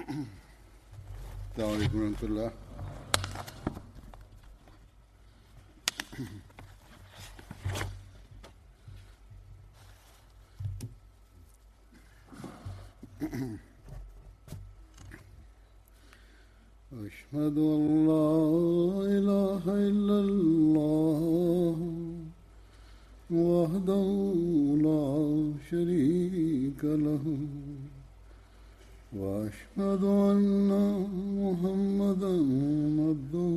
السلام عليكم ورحمة الله. أشهد أن لا إله إلا الله وحده لا شريك له وأشهد أن محمدا عبده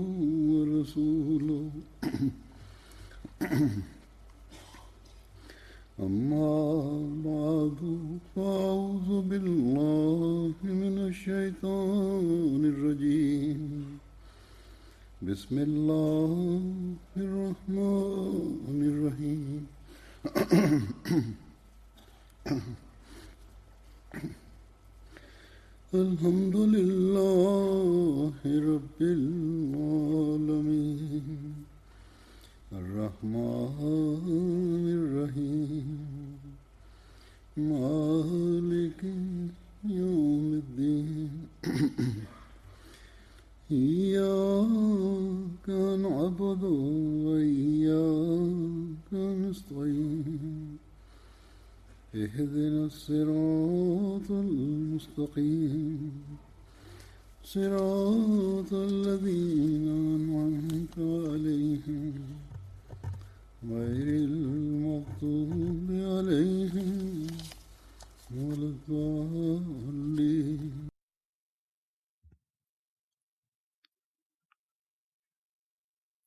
ورسوله أما بعد فأعوذ بالله من الشيطان الرجيم بسم الله الرحمن الرحيم الحمد لله رب العالمين الرحمن الرحيم مالك يوم الدين إياك نعبد وإياك نستعين اهدنا الصراط المستقيم صراط الذين أنعمت عليهم غير المغضوب عليهم ولا الضالين.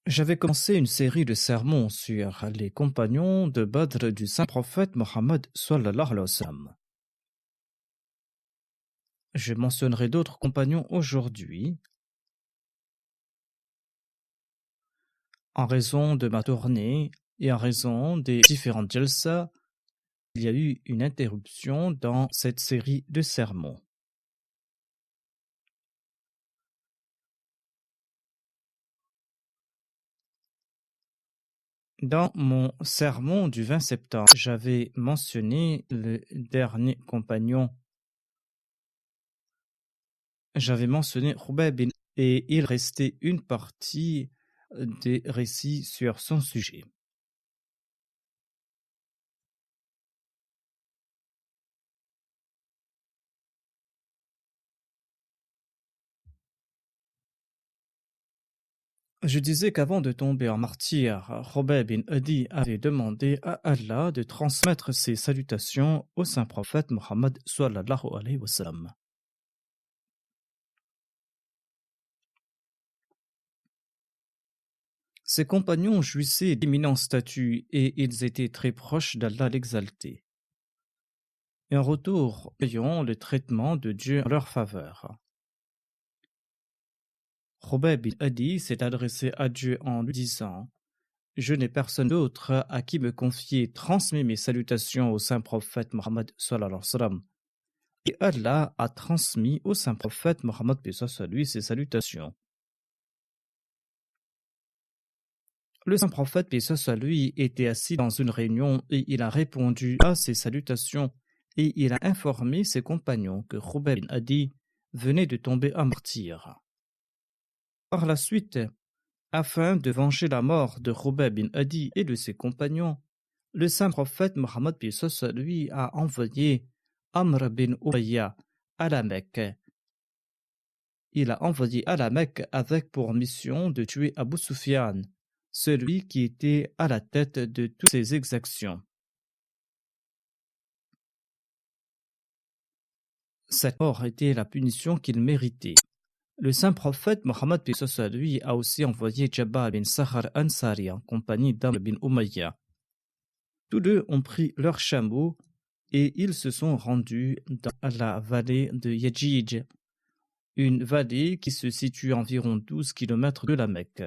J'avais commencé une série de sermons sur les compagnons de Badr du saint prophète Mohammed sallallahu alayhi wa sallam. Je mentionnerai d'autres compagnons aujourd'hui. En raison de ma tournée et en raison des différentes jalsa, il y a eu une interruption dans cette série de sermons. Dans mon sermon du 20 septembre, j'avais mentionné le dernier compagnon. J'avais mentionné Khubayb et il restait une partie des récits sur son sujet. Je disais qu'avant de tomber en martyr, Khubayb bin Adi avait demandé à Allah de transmettre ses salutations au saint prophète Mohammed sallallahu alayhi wa sallam. Ses compagnons jouissaient d'éminents statuts et ils étaient très proches d'Allah l'exalté. Et en retour, ayant le traitement de Dieu en leur faveur. Khubayb bin Adi s'est adressé à Dieu en lui disant: Je n'ai personne d'autre à qui me confier, transmets mes salutations au saint prophète Mohammed sallallahu alayhi wa sallam. Et Allah a transmis au saint prophète Mohammed lui ses salutations. Le saint prophète lui était assis dans une réunion et il a répondu à ses salutations et il a informé ses compagnons que Khubayb bin Adi venait de tomber en martyr. Par la suite, afin de venger la mort de Khubayb bin Adi et de ses compagnons, le saint prophète Mohammed lui a envoyé Amr bin Umayya à la Mecque. Il a envoyé à la Mecque avec pour mission de tuer Abu Sufyan, celui qui était à la tête de toutes ces exactions. Cette mort était la punition qu'il méritait. Le saint prophète Mohammed lui a aussi envoyé Jabbar bin Sahar Ansari en compagnie d'Amr bin Umayya. Tous deux ont pris leurs chameaux et ils se sont rendus dans la vallée de Yajij, une vallée qui se situe à environ 12 km de la Mecque.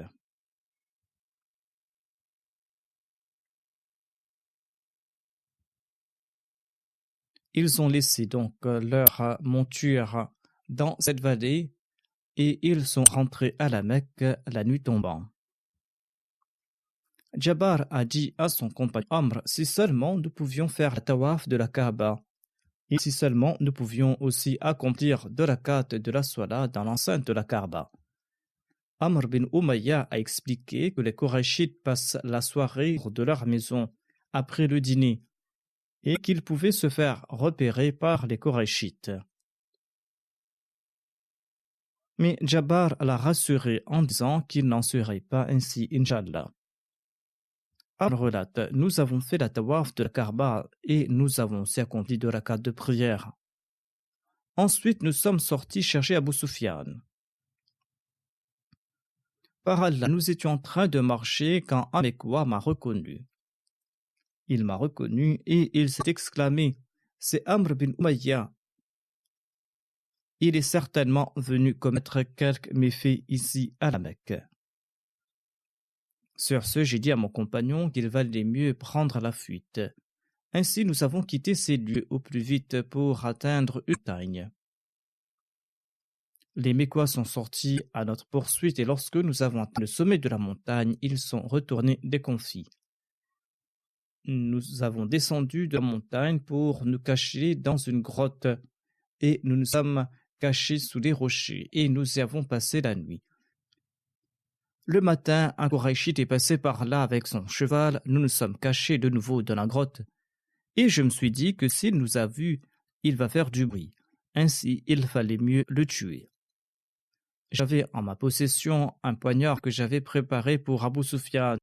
Ils ont laissé donc leur monture dans cette vallée et ils sont rentrés à la Mecque la nuit tombant. Jabbar a dit à son compagnon Amr si seulement nous pouvions faire la tawaf de la Kaaba. Et si seulement nous pouvions aussi accomplir 2 rakats de la Salat dans l'enceinte de la Kaaba. Amr bin Umayya a expliqué que les Qurayshites passent la soirée de leur maison après le dîner et qu'ils pouvaient se faire repérer par les Qurayshites. Mais Jabbar l'a rassuré en disant qu'il n'en serait pas ainsi, Inch'Allah. Amr relate, nous avons fait la tawaf de la Kaaba et nous avons aussi accompli 2 rakats de prière. Ensuite, nous sommes sortis chercher Abu Sufyan. Par Allah, nous étions en train de marcher quand un Mekwa m'a reconnu. Il m'a reconnu et il s'est exclamé « C'est Amr bin Umayya. Il est certainement venu commettre quelque méfait ici à la Mecque. » Sur ce, j'ai dit à mon compagnon qu'il valait mieux prendre la fuite. Ainsi, nous avons quitté ces lieux au plus vite pour atteindre Utagne. Les Mécois sont sortis à notre poursuite et lorsque nous avons atteint le sommet de la montagne, ils sont retournés déconfits. Nous avons descendu de la montagne pour nous cacher dans une grotte et nous nous sommes cachés sous les rochers et nous y avons passé la nuit. Le matin, un Qurayshite est passé par là avec son cheval, nous nous sommes cachés de nouveau dans la grotte et je me suis dit que s'il nous a vus, il va faire du bruit. Ainsi, il fallait mieux le tuer. J'avais en ma possession un poignard que j'avais préparé pour Abu Sufyan.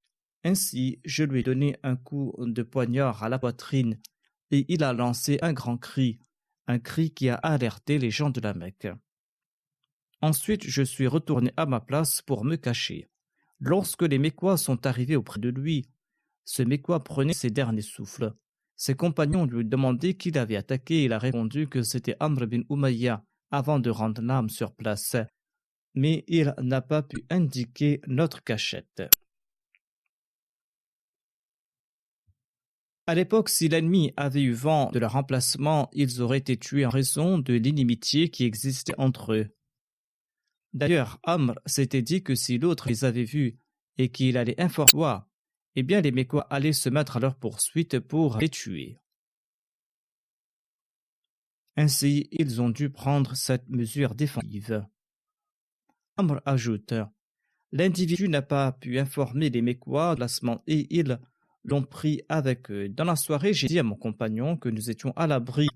Ainsi, je lui ai donné un coup de poignard à la poitrine et il a lancé un grand cri, un cri qui a alerté les gens de la Mecque. Ensuite, je suis retourné à ma place pour me cacher. Lorsque les Mécois sont arrivés auprès de lui, ce Mécois prenait ses derniers souffles. Ses compagnons lui demandaient qui l'avait attaqué et il a répondu que c'était Amr bin Umayya avant de rendre l'âme sur place. Mais il n'a pas pu indiquer notre cachette. À l'époque, si l'ennemi avait eu vent de leur emplacement, ils auraient été tués en raison de l'inimitié qui existait entre eux. D'ailleurs, Amr s'était dit que si l'autre les avait vus et qu'il allait informer toi, eh bien les Mécois allaient se mettre à leur poursuite pour les tuer. Ainsi, ils ont dû prendre cette mesure défensive. Amr ajoute, l'individu n'a pas pu informer les Mécois de l'emplacement et ils l'ont pris avec eux. Dans la soirée, j'ai dit à mon compagnon que nous étions à l'abri.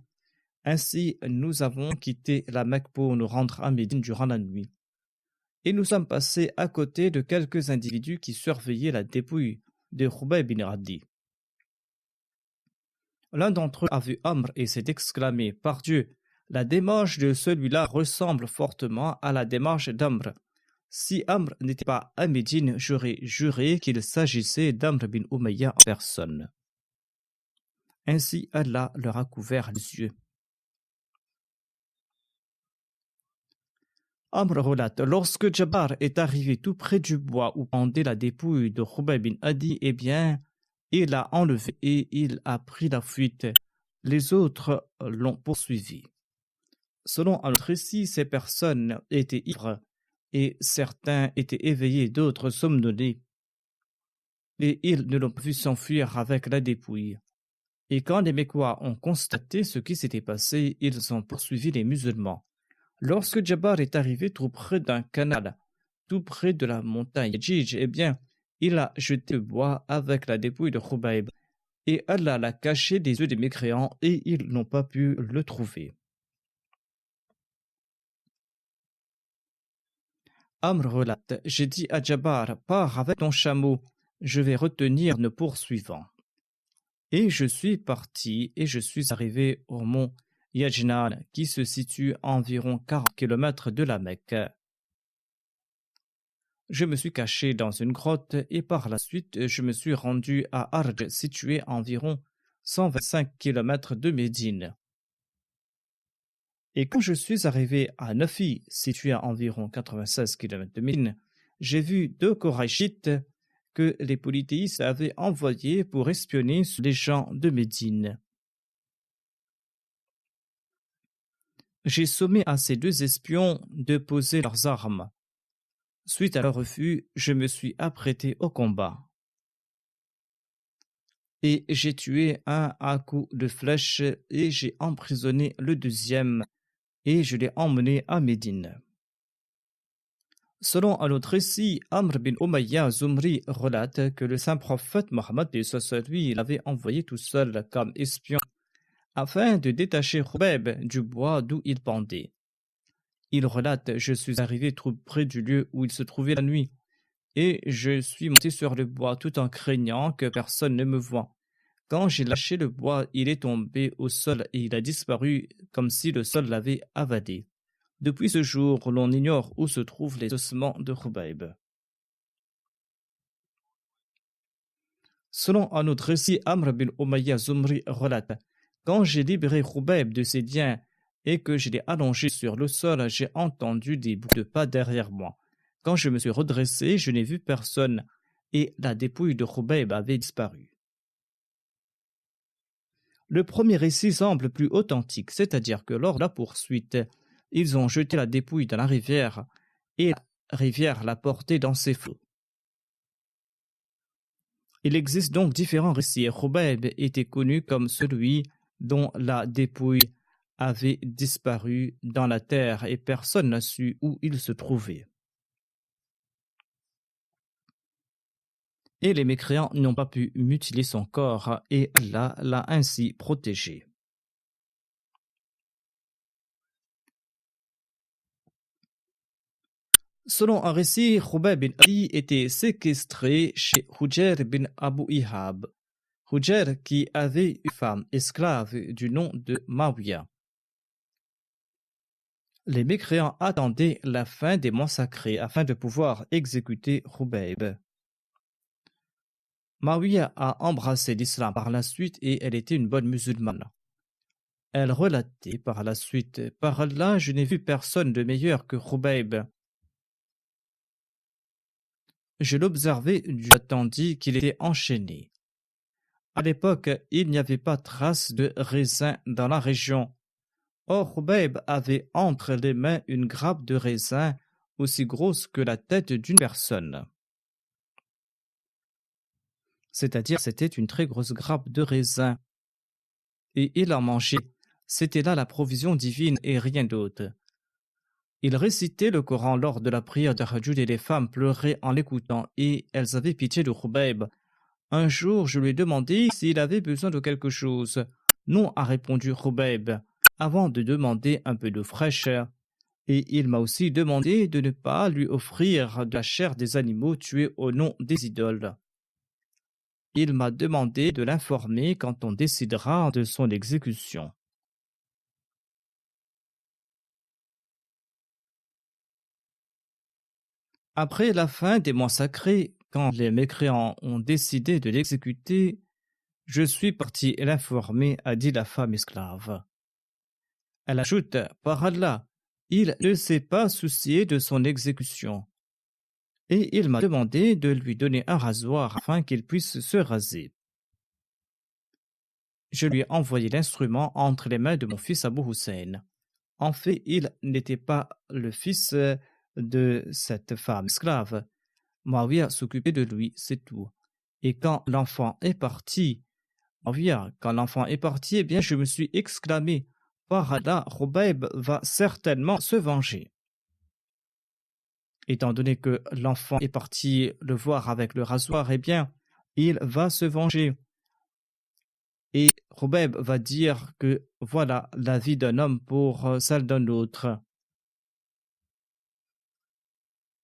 Ainsi, nous avons quitté la Mecque pour nous rendre à Médine durant la nuit. Et nous sommes passés à côté de quelques individus qui surveillaient la dépouille de Khubayb bin Adi. L'un d'entre eux a vu Amr et s'est exclamé « Par Dieu, la démarche de celui-là ressemble fortement à la démarche d'Amr. Si Amr n'était pas à Médine, j'aurais juré qu'il s'agissait d'Amr bin Umayya en personne. » Ainsi, Allah leur a couvert les yeux. Amr relate, lorsque Jabbar est arrivé tout près du bois où pendait la dépouille de Khubayb bin Adi, eh bien, il l'a enlevé et il a pris la fuite. Les autres l'ont poursuivi. Selon un autre récit, ces personnes étaient ivres et certains étaient éveillés, d'autres somnolés. Et ils ne l'ont pas vu s'enfuir avec la dépouille. Et quand les Mécois ont constaté ce qui s'était passé, ils ont poursuivi les musulmans. Lorsque Jabbar est arrivé tout près d'un canal, tout près de la montagne Yajij, eh bien, il a jeté le bois avec la dépouille de Khubayb, et Allah l'a caché des yeux des mécréants, et ils n'ont pas pu le trouver. Amr relate, j'ai dit à Jabbar, pars avec ton chameau, je vais retenir nos poursuivants. Et je suis parti et je suis arrivé au mont Yajnan, qui se situe à environ 40 km de la Mecque. Je me suis caché dans une grotte et par la suite je me suis rendu à Arj, situé à environ 125 km de Médine. Et quand je suis arrivé à Nafi, situé à environ 96 km de Médine, j'ai vu 2 Qurayshites que les polythéistes avaient envoyés pour espionner sur les gens de Médine. J'ai sommé à ces 2 espions de poser leurs armes. Suite à leur refus, je me suis apprêté au combat. et j'ai tué un à coups de flèche et j'ai emprisonné le deuxième et je l'ai emmené à Médine. Selon un autre récit, Amr bin Umayya Zumri relate que le saint prophète Mohammed lui l'avait envoyé tout seul comme espion afin de détacher Khubayb du bois d'où il pendait. Il relate: Je suis arrivé tout près du lieu où il se trouvait la nuit, et je suis monté sur le bois tout en craignant que personne ne me voie. Quand j'ai lâché le bois, il est tombé au sol et il a disparu comme si le sol l'avait avalé. Depuis ce jour, l'on ignore où se trouvent les ossements de Khubayb. Selon un autre récit, Amr bin Umayya Zumri relate: Quand j'ai libéré Khubayb de ses liens et que je l'ai allongé sur le sol, j'ai entendu des bruits de pas derrière moi. Quand je me suis redressé, je n'ai vu personne et la dépouille de Khubayb avait disparu. Le premier récit semble plus authentique, c'est-à-dire que lors de la poursuite, ils ont jeté la dépouille dans la rivière et la rivière l'a portée dans ses flots. Il existe donc différents récits et Khubayb était connu comme celui dont la dépouille avait disparu dans la terre et personne n'a su où il se trouvait. Et les mécréants n'ont pas pu mutiler son corps et Allah l'a ainsi protégé. Selon un récit, Khubayb bin Ali était séquestré chez Hujair bin Abu Ihab. Hujair qui avait une femme esclave du nom de Mawiya. Les mécréants attendaient la fin des mois sacrés afin de pouvoir exécuter Khubayb. Mawiya a embrassé l'islam par la suite et elle était une bonne musulmane. Elle relatait par la suite: Par Allah, je n'ai vu personne de meilleur que Khubayb. Je l'observais tandis qu'il était enchaîné. À l'époque, il n'y avait pas trace de raisin dans la région. Or, Khubayb avait entre les mains une grappe de raisin aussi grosse que la tête d'une personne. C'est-à-dire, c'était une très grosse grappe de raisin. Et il en mangeait. C'était là la provision divine et rien d'autre. Il récitait le Coran lors de la prière de Hajjud et les femmes pleuraient en l'écoutant et elles avaient pitié de Khubayb. Un jour, je lui ai demandé s'il avait besoin de quelque chose. Non, a répondu Khubayb, avant de demander un peu d'eau fraîche. Et il m'a aussi demandé de ne pas lui offrir de la chair des animaux tués au nom des idoles. Il m'a demandé de l'informer quand on décidera de son exécution. Après la fin des mois sacrés, quand les mécréants ont décidé de l'exécuter, je suis parti l'informer, a dit la femme esclave. Elle ajoute: Par Allah, il ne s'est pas soucié de son exécution. Et il m'a demandé de lui donner un rasoir afin qu'il puisse se raser. Je lui ai envoyé l'instrument entre les mains de mon fils Abu Hussein. En fait, il n'était pas le fils de cette femme esclave. Muawiyah s'occupait de lui, c'est tout. Et quand l'enfant est parti, eh bien, je me suis exclamé: Par Allah, Khubayb va certainement se venger. Étant donné que l'enfant est parti le voir avec le rasoir, eh bien, il va se venger. Et Khubayb va dire que voilà la vie d'un homme pour celle d'un autre.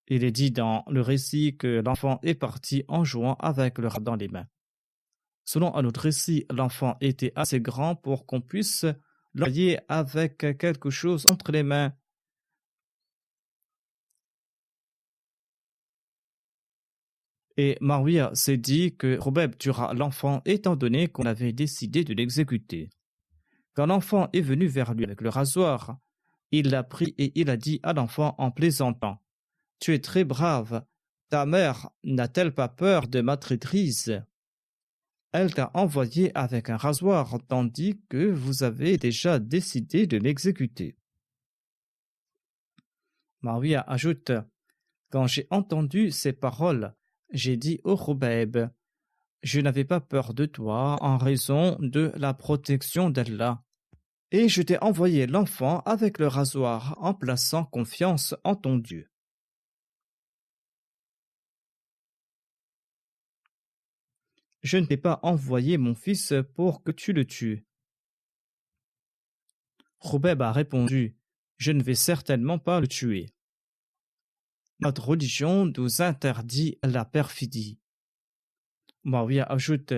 Il est dit dans le récit que l'enfant est parti en jouant avec le rasoir dans les mains. Selon un autre récit, l'enfant était assez grand pour qu'on puisse l'envoyer avec quelque chose entre les mains. Et Mawiya s'est dit que Khubayb tuera l'enfant étant donné qu'on avait décidé de l'exécuter. Quand l'enfant est venu vers lui avec le rasoir, il l'a pris et il a dit à l'enfant en plaisantant: Tu es très brave, ta mère n'a-t-elle pas peur de ma traîtrise? Elle t'a envoyé avec un rasoir tandis que vous avez déjà décidé de l'exécuter. Mawiya ajoute: Quand j'ai entendu ces paroles, j'ai dit au Khubayb: je n'avais pas peur de toi en raison de la protection d'Allah. Et je t'ai envoyé l'enfant avec le rasoir en plaçant confiance en ton Dieu. Je ne t'ai pas envoyé mon fils pour que tu le tues. Khubayb a répondu, je ne vais certainement pas le tuer. Notre religion nous interdit la perfidie. Muawiyah ajoute,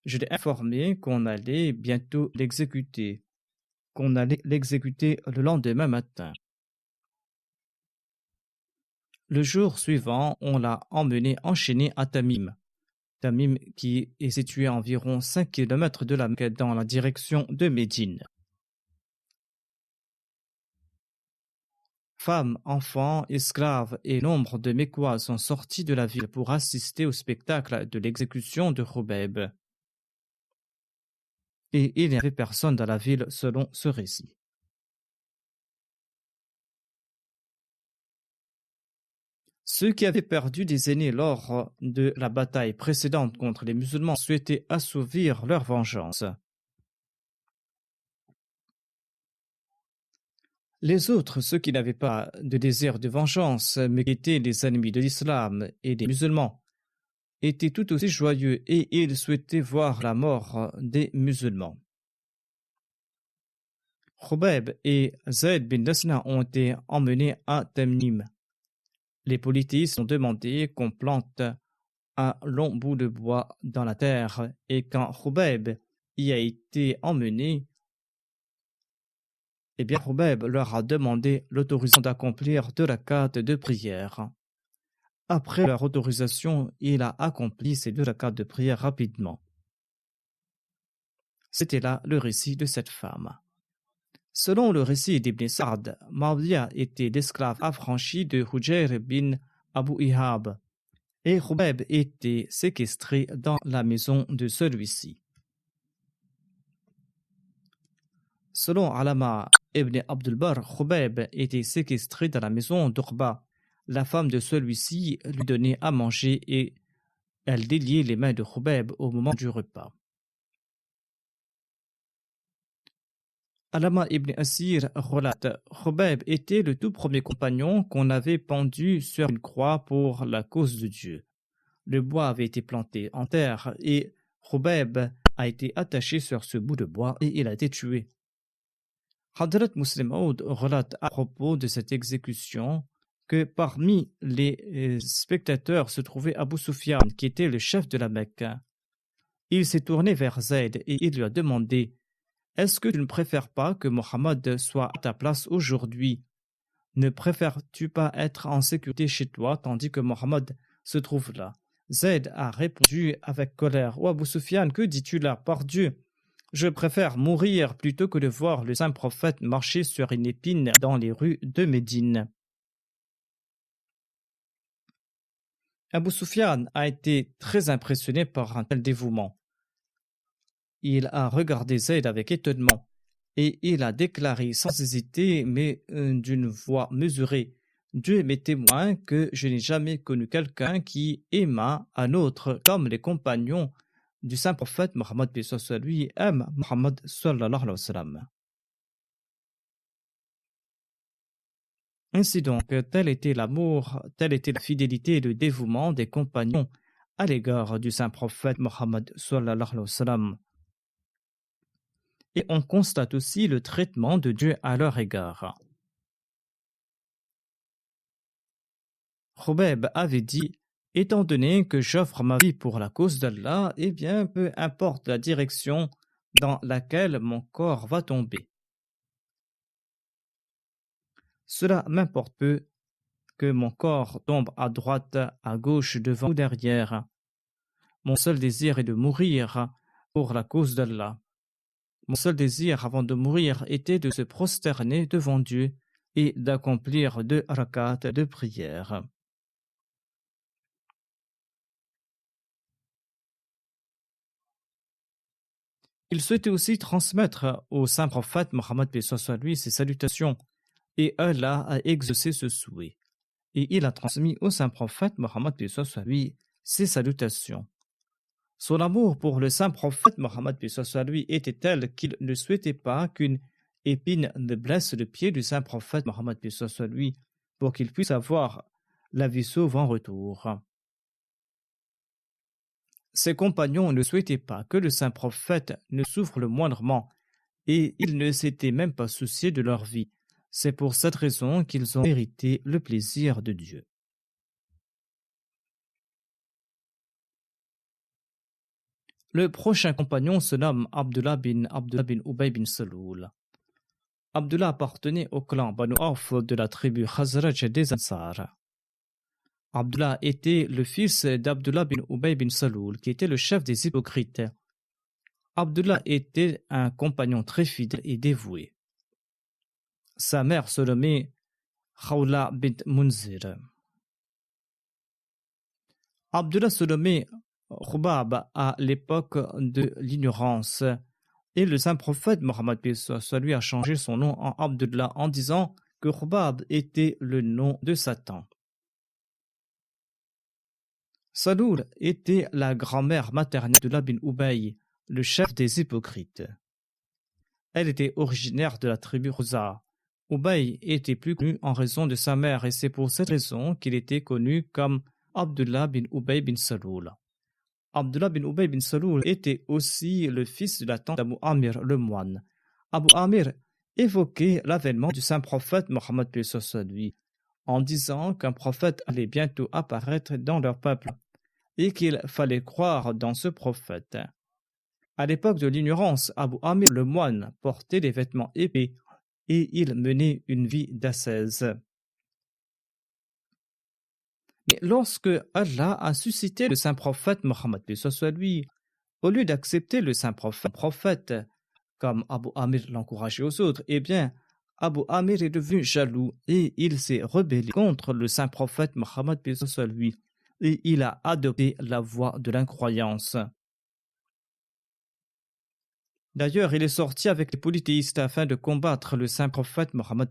je l'ai informé qu'on allait bientôt l'exécuter, qu'on allait l'exécuter le lendemain matin. Le jour suivant, on l'a emmené enchaîné à Tamim. Tamim qui est situé à environ 5 km de la Mecque dans la direction de Médine. Femmes, enfants, esclaves et nombre de Mécois sont sortis de la ville pour assister au spectacle de l'exécution de Khubayb. Et il n'y avait personne dans la ville selon ce récit. Ceux qui avaient perdu des aînés lors de la bataille précédente contre les musulmans souhaitaient assouvir leur vengeance. Les autres, ceux qui n'avaient pas de désir de vengeance, mais qui étaient les ennemis de l'islam et des musulmans, étaient tout aussi joyeux et ils souhaitaient voir la mort des musulmans. Khubayb et Zayd bin Dasna ont été emmenés à Tamim. Les polythéistes ont demandé qu'on plante un long bout de bois dans la terre et quand Khubayb y a été emmené, Khubayb leur a demandé l'autorisation d'accomplir 2 rakats de prière. Après leur autorisation, il a accompli ces 2 rakats de prière rapidement. C'était là le récit de cette femme. Selon le récit d'Ibn Sa'd, Muawiyah était l'esclave affranchi de Hujayr bin Abu Ihab et Khubayb était séquestré dans la maison de celui-ci. Selon Alama ibn Abdul Barr, Khubayb était séquestré dans la maison d'Uqba. La femme de celui-ci lui donnait à manger et elle déliait les mains de Khubayb au moment du repas. Alama ibn Asir relate, Khubayb était le tout premier compagnon qu'on avait pendu sur une croix pour la cause de Dieu. Le bois avait été planté en terre et Khubayb a été attaché sur ce bout de bois et il a été tué. Hadrat Muslim Maud relate à propos de cette exécution que parmi les spectateurs se trouvait Abu Sufyan qui était le chef de la Mecque. Il s'est tourné vers Zayd et il lui a demandé « Est-ce que tu ne préfères pas que Mohammed soit à ta place aujourd'hui? Ne préfères-tu pas être en sécurité chez toi tandis que Mohammed se trouve là ?» Zayd a répondu avec colère « Oh Abu Sufyan, que dis-tu là? Par Dieu, je préfère mourir plutôt que de voir le saint prophète marcher sur une épine dans les rues de Médine. » Abu Sufyan a été très impressionné par un tel dévouement. Il a regardé Zayd avec étonnement et il a déclaré sans hésiter mais d'une voix mesurée « Dieu m'est témoin que je n'ai jamais connu quelqu'un qui aima un autre comme les compagnons du saint prophète Mohammed lui aime Mohammed sallallahu alayhi wa sallam. » Ainsi donc, tel était l'amour, telle était la fidélité et le dévouement des compagnons à l'égard du saint prophète Mohammed sallallahu alayhi wa sallam. Et on constate aussi le traitement de Dieu à leur égard. Khubayb avait dit « Étant donné que j'offre ma vie pour la cause d'Allah, eh bien, peu importe la direction dans laquelle mon corps va tomber. Cela m'importe peu que mon corps tombe à droite, à gauche, devant ou derrière. Mon seul désir est de mourir pour la cause d'Allah. Mon seul désir avant de mourir était de se prosterner devant Dieu et d'accomplir 2 rakats de prière. » Il souhaitait aussi transmettre au saint prophète Mohammed lui ses salutations et Allah a exaucé ce souhait. Et il a transmis au saint prophète Mohammed lui ses salutations. Son amour pour le saint prophète Mohammed lui était tel qu'il ne souhaitait pas qu'une épine ne blesse le pied du saint prophète Mohammed lui pour qu'il puisse avoir la vie sauve en retour. Ses compagnons ne souhaitaient pas que le saint prophète ne souffre le moindrement et ils ne s'étaient même pas souciés de leur vie. C'est pour cette raison qu'ils ont mérité le plaisir de Dieu. Le prochain compagnon se nomme Abdullah bin Ubay bin Saloul. Abdullah appartenait au clan Banu Auf de la tribu Khazraj des Ansar. Abdullah était le fils d'Abdullah bin Ubay bin Saloul, qui était le chef des hypocrites. Abdullah était un compagnon très fidèle et dévoué. Sa mère se nommait Khawla bint Munzir. Abdullah se nommait Khubab à l'époque de l'ignorance et le saint prophète Mohammed lui a changé son nom en Abdullah en disant que Khubab était le nom de Satan. Saloul était la grand-mère maternelle de bin Ubay, le chef des hypocrites. Elle était originaire de la tribu Khuza. Ubay était plus connu en raison de sa mère et c'est pour cette raison qu'il était connu comme Abdullah bin Ubay bin Saloul. Abdullah bin Ubay bin Saloul était aussi le fils de la tante d'Abu Amir le moine. Abu Amir évoquait l'avènement du saint prophète Mohammed lui en disant qu'un prophète allait bientôt apparaître dans leur peuple et qu'il fallait croire dans ce prophète. À l'époque de l'ignorance, Abu Amir le moine portait des vêtements épais et il menait une vie d'ascèse. Mais lorsque Allah a suscité le saint prophète Mohammed lui, au lieu d'accepter le saint prophète comme Abu Amir l'encourageait aux autres, eh bien, Abu Amir est devenu jaloux et il s'est rebellé contre le saint prophète Mohammed lui et il a adopté la voie de l'incroyance. D'ailleurs, il est sorti avec les polythéistes afin de combattre le saint prophète Mohammed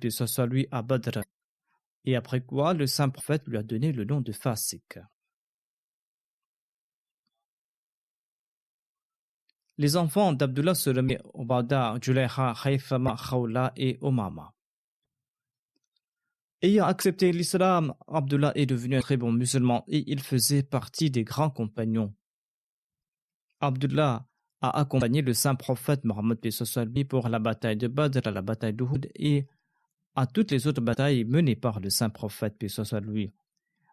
lui à Badr. Et après quoi, le saint prophète lui a donné le nom de Fasik. Les enfants d'Abdullah se nommaient Obada, Julayha, Khaythama, Khawla et Omama. Ayant accepté l'islam, Abdullah est devenu un très bon musulman et il faisait partie des grands compagnons. Abdullah a accompagné le saint prophète Mohammed pour la bataille de Badr, la bataille d'Uhud et à toutes les autres batailles menées par le saint prophète lui.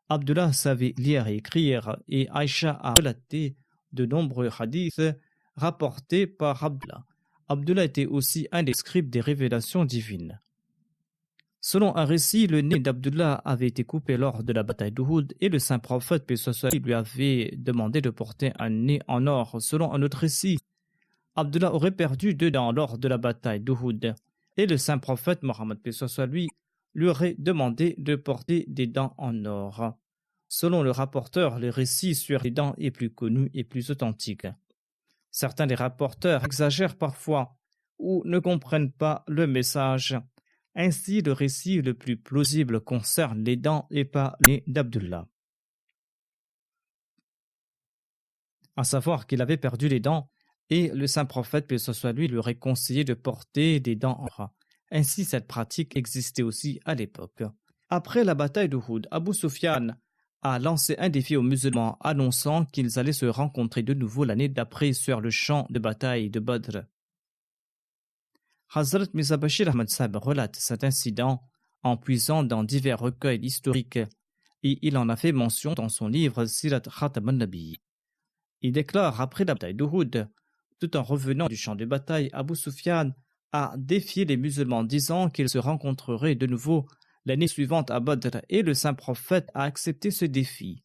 Abdullah savait lire et écrire et Aïcha a relaté de nombreux hadiths rapportés par Abdullah. Abdullah était aussi un des scribes des révélations divines. Selon un récit, le nez d'Abdullah avait été coupé lors de la bataille d'Uhud et le saint prophète lui avait demandé de porter un nez en or. Selon un autre récit, Abdullah aurait perdu 2 dents lors de la bataille d'Uhud et le saint prophète Mohammed lui aurait demandé de porter des dents en or. Selon le rapporteur, le récit sur les dents est plus connu et plus authentique. Certains des rapporteurs exagèrent parfois ou ne comprennent pas le message. Ainsi, le récit le plus plausible concerne les dents et pas les d'Abdullah. À savoir qu'il avait perdu les dents et le saint prophète, lui aurait conseillé de porter des dents en or. Ainsi, cette pratique existait aussi à l'époque. Après la bataille d'Uhud, Abu Sufyan a lancé un défi aux musulmans, annonçant qu'ils allaient se rencontrer de nouveau l'année d'après sur le champ de bataille de Badr. Hazrat Mirza Bashir Ahmad Sahib relate cet incident en puisant dans divers recueils historiques et il en a fait mention dans son livre Sirat Khatam al-Nabi. Il déclare après la bataille d'Uhud, tout en revenant du champ de bataille, Abu Sufyan a défié les musulmans disant qu'ils se rencontreraient de nouveau l'année suivante à Badr et le saint prophète a accepté ce défi.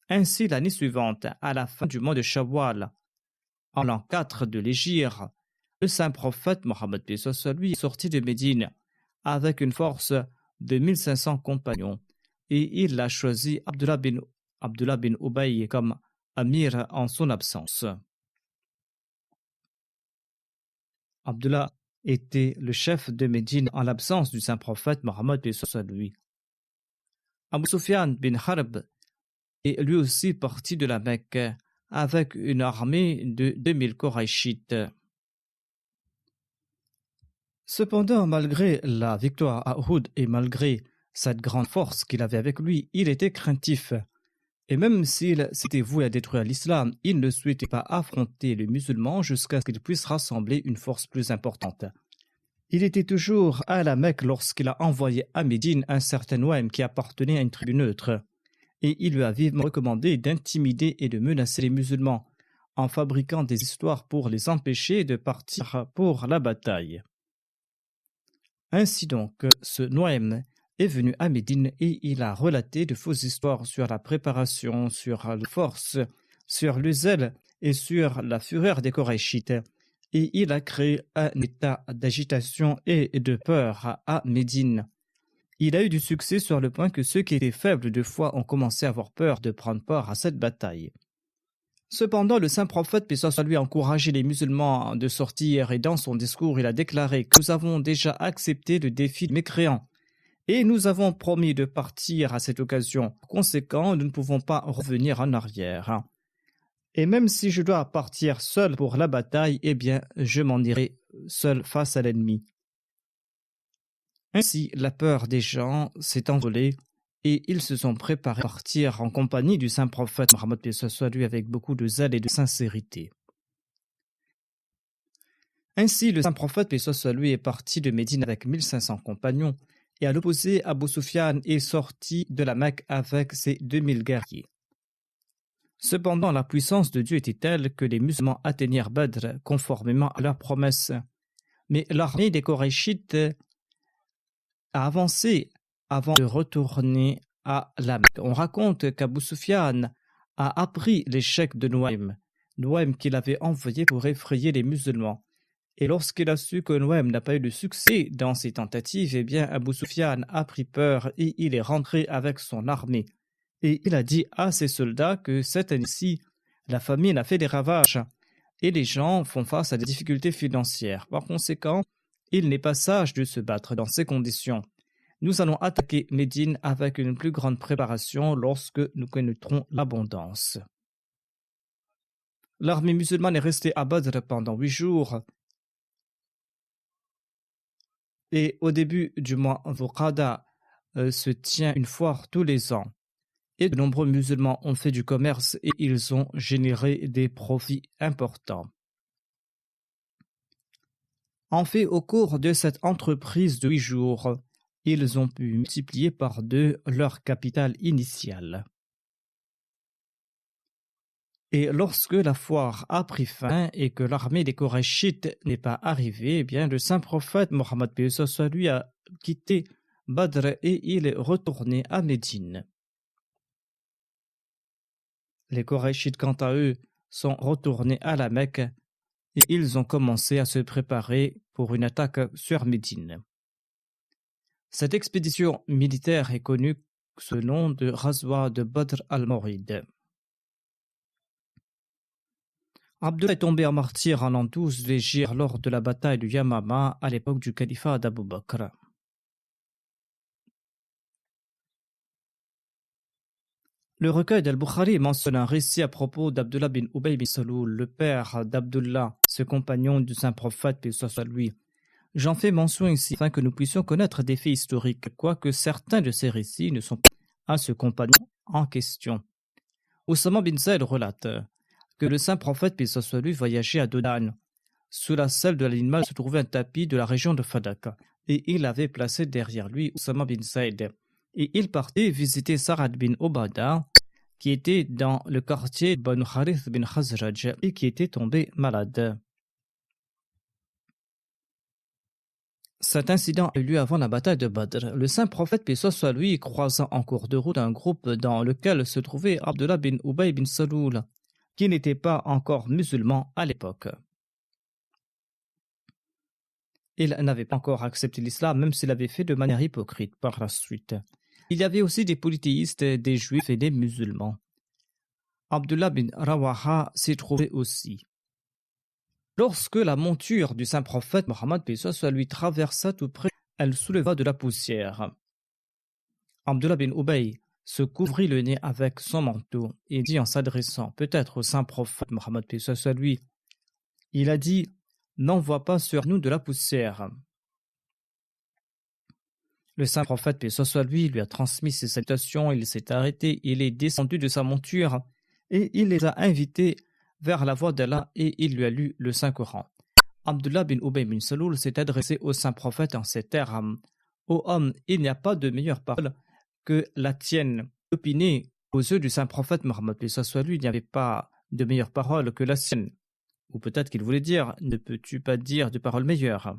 Ainsi, l'année suivante, à la fin du mois de Shawwal, en l'an 4 de l'Hégire, le saint prophète Mohammed lui est sorti de Médine avec une force de 1500 compagnons et il a choisi Abdullah bin Ubay comme amir en son absence. Abdullah était le chef de Médine en l'absence du saint prophète Mohammed lui. Abu Sufyan bin Harb est lui aussi parti de la Mecque avec une armée de 2000 Koraïchites. Cependant, malgré la victoire à Uhud et malgré cette grande force qu'il avait avec lui, il était craintif. Et même s'il s'était voué à détruire l'islam, il ne souhaitait pas affronter les musulmans jusqu'à ce qu'ils puissent rassembler une force plus importante. Il était toujours à la Mecque lorsqu'il a envoyé à Médine un certain Nuaym qui appartenait à une tribu neutre, et il lui a vivement recommandé d'intimider et de menacer les musulmans en fabriquant des histoires pour les empêcher de partir pour la bataille. Ainsi donc, ce Nuaym est venu à Médine et il a relaté de fausses histoires sur la préparation, sur la force, sur le zèle et sur la fureur des Koraïchites. Et il a créé un état d'agitation et de peur à Médine. Il a eu du succès sur le point que ceux qui étaient faibles de foi ont commencé à avoir peur de prendre part à cette bataille. Cependant, le saint prophète, paix soit lui, a encouragé les musulmans de sortir et dans son discours, il a déclaré que nous avons déjà accepté le défi des mécréants et nous avons promis de partir à cette occasion. Par conséquent, nous ne pouvons pas revenir en arrière. Et même si je dois partir seul pour la bataille, eh bien, je m'en irai seul face à l'ennemi. Ainsi, la peur des gens s'est envolée et ils se sont préparés à partir en compagnie du saint prophète Mohammed paix soit lui avec beaucoup de zèle et de sincérité. Ainsi, le saint prophète paix soit lui est parti de Médine avec 1500 compagnons et à l'opposé, Abu Sufyan est sorti de la Mecque avec ses 2000 guerriers. Cependant, la puissance de Dieu était telle que les musulmans atteignirent Badr conformément à leur promesse. Mais l'armée des Koraïchites a avancé avant de retourner à la Mecque. On raconte qu'Abu Sufyan a appris l'échec de Nuaym qu'il avait envoyé pour effrayer les musulmans. Et lorsqu'il a su que Nuaym n'a pas eu de succès dans ses tentatives, eh bien Abu Sufyan a pris peur et il est rentré avec son armée. Et il a dit à ses soldats que cette année-ci, la famine a fait des ravages et les gens font face à des difficultés financières. Par conséquent, il n'est pas sage de se battre dans ces conditions. Nous allons attaquer Médine avec une plus grande préparation lorsque nous connaîtrons l'abondance. L'armée musulmane est restée à Badr pendant 8 jours. Et au début du mois Dhuqada se tient une foire tous les ans. Et de nombreux musulmans ont fait du commerce et ils ont généré des profits importants. En fait, au cours de cette entreprise de 8 jours, ils ont pu multiplier par 2 leur capital initial. Et lorsque la foire a pris fin et que l'armée des Koraïchites n'est pas arrivée, eh bien le saint prophète Mohammed paix soit lui a quitté Badr et il est retourné à Médine. Les Koraïchites, quant à eux, sont retournés à la Mecque et ils ont commencé à se préparer pour une attaque sur Médine. Cette expédition militaire est connue sous le nom de Ghazwa de Badr al-Mawrid. Abdullah est tombé en martyr en l'an 12 de l'Hégire lors de la bataille de Yamama à l'époque du califat d'Abu Bakr. Le recueil d'Al-Bukhari mentionne un récit à propos d'Abdullah bin Ubay bin Saloul, le père d'Abdullah, ce compagnon du saint prophète, paix soit lui. J'en fais mention ici afin que nous puissions connaître des faits historiques, quoique certains de ces récits ne sont pas à ce compagnon en question. Oussama bin Zayd relate que le saint prophète, paix soit lui, voyageait à Dodan. Sous la selle de l'animal se trouvait un tapis de la région de Fadak, et il avait placé derrière lui Oussama bin Zayd. Et il partait visiter Sarad bin Obada, qui était dans le quartier Banu Harith bin Khazraj et qui était tombé malade. Cet incident a eu lieu avant la bataille de Badr. Le saint prophète, paix soit lui, croisant en cours de route un groupe dans lequel se trouvait Abdullah bin Ubay bin Saloul, qui n'était pas encore musulman à l'époque. Il n'avait pas encore accepté l'islam, même s'il l'avait fait de manière hypocrite par la suite. Il y avait aussi des polythéistes, des juifs et des musulmans. Abdullah bin Rawaha s'y trouvait aussi. Lorsque la monture du saint prophète Mohammed paix soit lui traversa tout près, elle souleva de la poussière. Abdullah bin Ubay se couvrit le nez avec son manteau et dit en s'adressant peut-être au saint prophète Mohammed paix soit lui, il a dit « N'envoie pas sur nous de la poussière ». Le saint prophète paix soit lui a transmis ses salutations, il s'est arrêté, il est descendu de sa monture et il les a invités vers la voie d'Allah et il lui a lu le Saint-Coran. Abdullah bin Ubay bin Saloul s'est adressé au saint prophète en ces termes. Ô homme, il n'y a pas de meilleure parole que la tienne. Opiné aux yeux du saint prophète Mohammed paix soit lui, il n'y avait pas de meilleure parole que la sienne. Ou peut-être qu'il voulait dire, ne peux-tu pas dire de parole meilleure?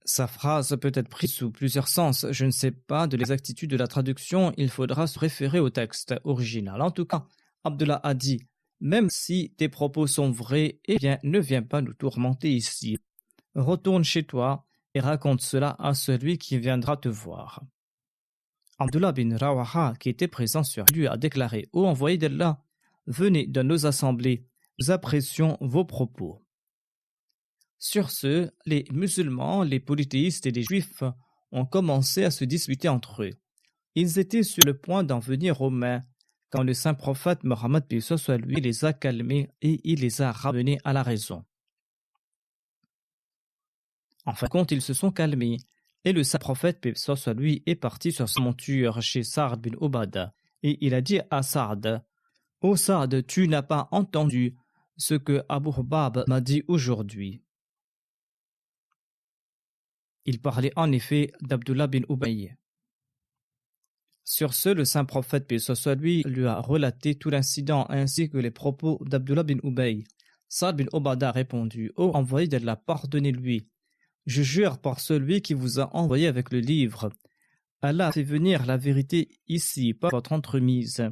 Sa phrase peut être prise sous plusieurs sens. Je ne sais pas de l'exactitude de la traduction, il faudra se référer au texte original. En tout cas, Abdullah a dit, même si tes propos sont vrais, eh bien, ne viens pas nous tourmenter ici. Retourne chez toi et raconte cela à celui qui viendra te voir. Abdullah bin Rawaha, qui était présent sur lui, a déclaré, ô envoyé d'Allah, venez dans nos assemblées, nous apprécions vos propos. Sur ce, les musulmans, les polythéistes et les juifs ont commencé à se disputer entre eux. Ils étaient sur le point d'en venir aux mains quand le saint prophète Mohammed paix soit lui les a calmés et il les a ramenés à la raison. En fin de compte, ils se sont calmés et le saint prophète paix soit lui est parti sur sa monture chez Sa'd bin Ubada et il a dit à Sa'd, « Ô Sa'd, tu n'as pas entendu ce que Abu Hubab m'a dit aujourd'hui. » Il parlait en effet d'Abdullah bin Ubay. Sur ce, le saint prophète paix soit lui a relaté tout l'incident ainsi que les propos d'Abdullah bin Ubay. Sa'd bin Ubada a répondu, « Ô envoyé d'Allah, pardonnez-lui. Je jure par celui qui vous a envoyé avec le livre. Allah a fait venir la vérité ici, par votre entremise.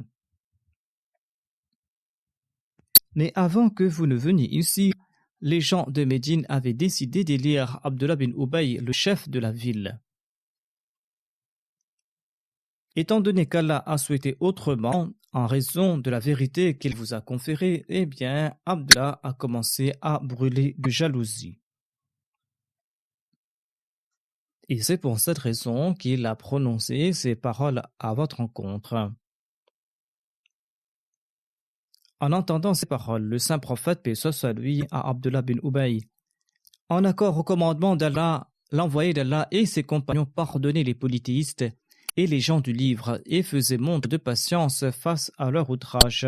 Mais avant que vous ne veniez ici, les gens de Médine avaient décidé d'élire Abdullah bin Ubay le chef de la ville. Étant donné qu'Allah a souhaité autrement, en raison de la vérité qu'il vous a conférée, eh bien, Abdullah a commencé à brûler de jalousie. Et c'est pour cette raison qu'il a prononcé ces paroles à votre encontre. En entendant ces paroles, le saint prophète paix soit lui à Abdullah bin Ubay, en accord au commandement d'Allah, l'envoyé d'Allah et ses compagnons pardonnaient les polythéistes et les gens du livre et faisaient montre de patience face à leur outrage.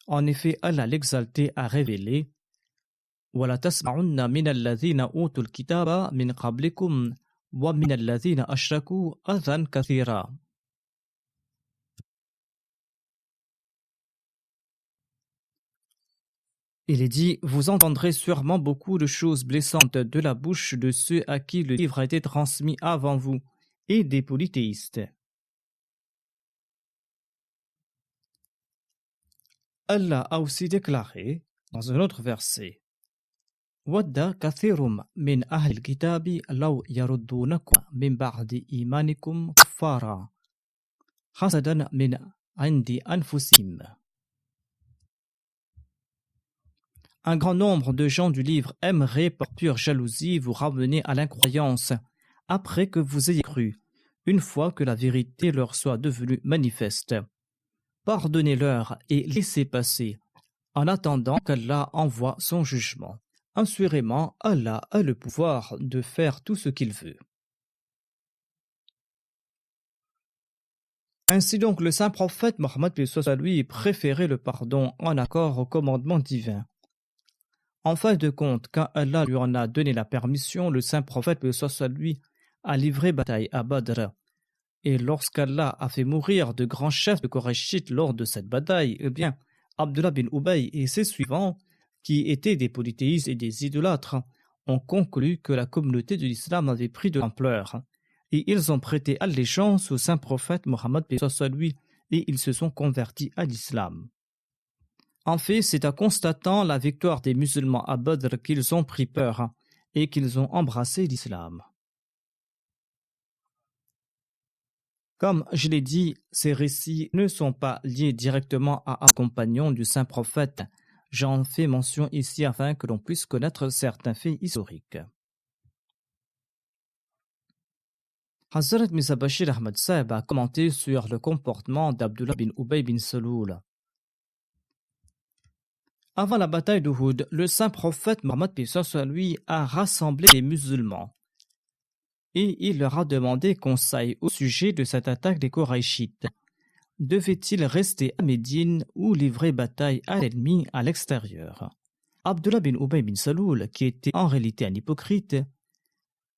En effet, Allah l'exalté a révélé وَلَا تَسْمَعُنَّ مِنَ الَّذِينَ أُوتُوا الْكِتَابَ مِنْ قَبْلِكُمْ وَمِنَ الَّذِينَ أَشْرَكُوا أَذًى كَثِيرًا. Il est dit, vous entendrez sûrement beaucoup de choses blessantes de la bouche de ceux à qui le livre a été transmis avant vous, et des polythéistes. Allah a aussi déclaré, dans un autre verset, وَدَّ كَثِيرٌ مِنْ أَهْلِ الْكِتَابِ لَوْ يَرُدُّونَكُمْ مِنْ بَعْدِ إِيمَانِكُمْ كُفَّارًا حَسَدًا مِنْ عِنْدِ أَنْفُسِهِمْ. Un grand nombre de gens du livre aimeraient par pure jalousie vous ramener à l'incroyance après que vous ayez cru, une fois que la vérité leur soit devenue manifeste. Pardonnez-leur et laissez passer, en attendant qu'Allah envoie son jugement. Assurément, Allah a le pouvoir de faire tout ce qu'il veut. Ainsi donc, le saint prophète Mohammed paix soit lui préférait le pardon en accord au commandement divin. En fin de compte, quand Allah lui en a donné la permission, le saint prophète paix soit lui a livré bataille à Badr. Et lorsqu'Allah a fait mourir de grands chefs de Qurayshites lors de cette bataille, eh bien, Abdullah bin Ubay et ses suivants, qui étaient des polythéistes et des idolâtres, ont conclu que la communauté de l'islam avait pris de l'ampleur. Et ils ont prêté allégeance au saint prophète Mohammed paix soit lui et ils se sont convertis à l'islam. En fait, c'est en constatant la victoire des musulmans à Badr qu'ils ont pris peur et qu'ils ont embrassé l'islam. Comme je l'ai dit, ces récits ne sont pas liés directement à un compagnon du saint prophète. J'en fais mention ici afin que l'on puisse connaître certains faits historiques. Hazrat Mirza Bashir Ahmad Sahib a commenté sur le comportement d'Abdullah bin Ubay bin Saloul. Avant la bataille d'Uhud, le saint prophète Mohammed paix soit lui a rassemblé les musulmans et il leur a demandé conseil au sujet de cette attaque des Qurayshites. Devait-il rester à Médine ou livrer bataille à l'ennemi à l'extérieur? Abdullah bin Ubay bin Saloul, qui était en réalité un hypocrite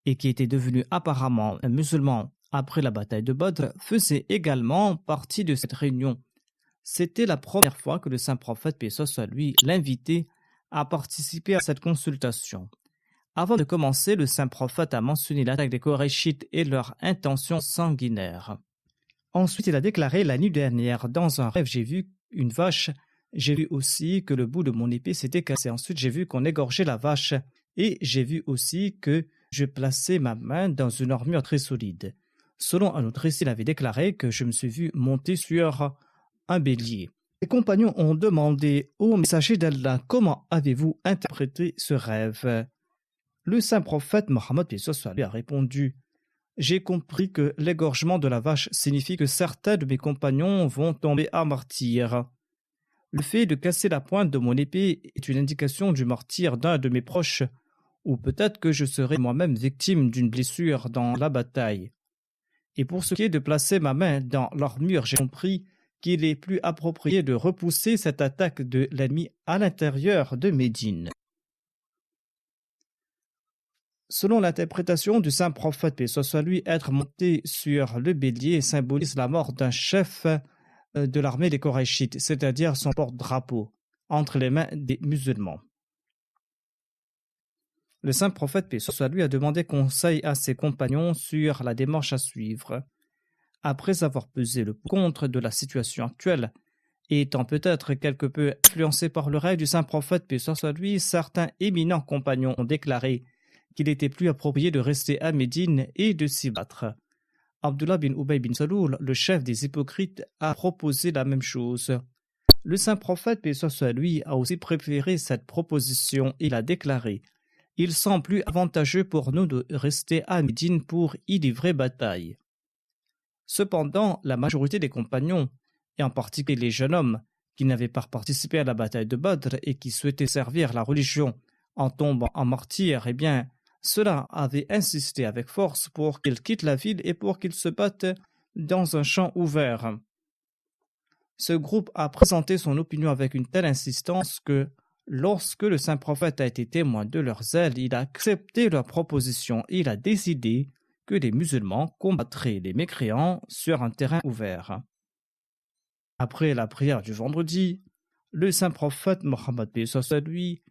et qui était devenu apparemment un musulman après la bataille de Badr, faisait également partie de cette réunion. C'était la première fois que le saint prophète paix soit lui l'invitait à participer à cette consultation. Avant de commencer, le saint prophète a mentionné l'attaque des Qurayshites et leur intention sanguinaire. Ensuite, il a déclaré: la nuit dernière, dans un rêve, j'ai vu une vache. J'ai vu aussi que le bout de mon épée s'était cassé. Ensuite, j'ai vu qu'on égorgeait la vache. Et j'ai vu aussi que je plaçais ma main dans une armure très solide. Selon un autre récit, il avait déclaré que je me suis vu monter sur un bélier. Les compagnons ont demandé au messager d'Allah: comment avez-vous interprété ce rêve? Le saint prophète Mohammed lui a répondu: j'ai compris que l'égorgement de la vache signifie que certains de mes compagnons vont tomber à martyr. Le fait de casser la pointe de mon épée est une indication du martyre d'un de mes proches, ou peut-être que je serai moi-même victime d'une blessure dans la bataille. Et pour ce qui est de placer ma main dans l'armure, j'ai compris qu'il est plus approprié de repousser cette attaque de l'ennemi à l'intérieur de Médine. Selon l'interprétation du saint prophète paix soit lui, être monté sur le bélier symbolise la mort d'un chef de l'armée des Qurayshites, c'est-à-dire son porte-drapeau, entre les mains des musulmans. Le saint prophète paix soit lui a demandé conseil à ses compagnons sur la démarche à suivre. Après avoir pesé le contre de la situation actuelle, et étant peut-être quelque peu influencé par le rêve du saint prophète paix soit lui, certains éminents compagnons ont déclaré qu'il était plus approprié de rester à Médine et de s'y battre. Abdullah bin Ubay bin Saloul, le chef des hypocrites, a proposé la même chose. Le saint prophète paix soit lui a aussi préféré cette proposition. Il a déclaré: il semble plus avantageux pour nous de rester à Médine pour y livrer bataille. Cependant, la majorité des compagnons, et en particulier les jeunes hommes qui n'avaient pas participé à la bataille de Badr et qui souhaitaient servir la religion en tombant en martyr, cela avait insisté avec force pour qu'ils quittent la ville et pour qu'ils se battent dans un champ ouvert. Ce groupe a présenté son opinion avec une telle insistance que, lorsque le saint prophète a été témoin de leur zèle, il a accepté leur proposition et il a décidé que les musulmans combattraient les mécréants sur un terrain ouvert. Après la prière du vendredi, le saint prophète Mohammed lui